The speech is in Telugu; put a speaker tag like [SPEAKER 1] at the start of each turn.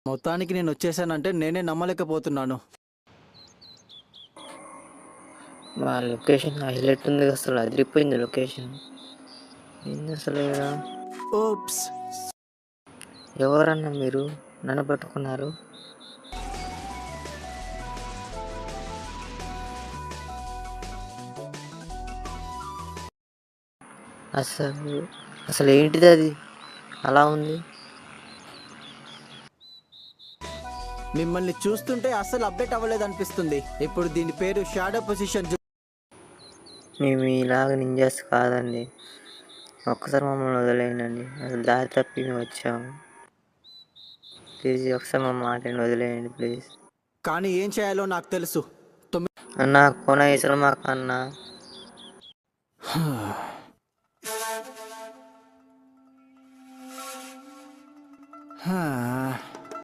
[SPEAKER 1] మొత్తానికి నేను వచ్చేసానంటే నేనే నమ్మలేకపోతున్నాను.
[SPEAKER 2] మా లొకేషన్ హైలైట్ ఉంది, అసలు అదిరిపోయింది లొకేషన్. ఏంది అసలు ఈడ?
[SPEAKER 1] ఓప్స్.
[SPEAKER 2] ఎవరన్నా మీరు నన్ను పట్టుకున్నారు? అసలు అసలు ఏంటిది అది అలా ఉంది?
[SPEAKER 1] మిమ్మల్ని చూస్తుంటే అస్సలు అప్డేట్ అవ్వలేదు అనిపిస్తుంది. ఇప్పుడు దీని పేరు షాడో పొజిషన్.
[SPEAKER 2] మేము ఇలాగ నింజాస్ కాదండి. ఒక్కసారి మమ్మల్ని వదిలేయండి. అసలు దారి తప్పి మేము వచ్చాము. ప్లీజ్ ఒకసారి మా మాటని వదిలేయండి ప్లీజ్.
[SPEAKER 1] కానీ ఏం చేయాలో నాకు తెలుసు.
[SPEAKER 2] అన్న కొన ఇసలు మాకు అన్న.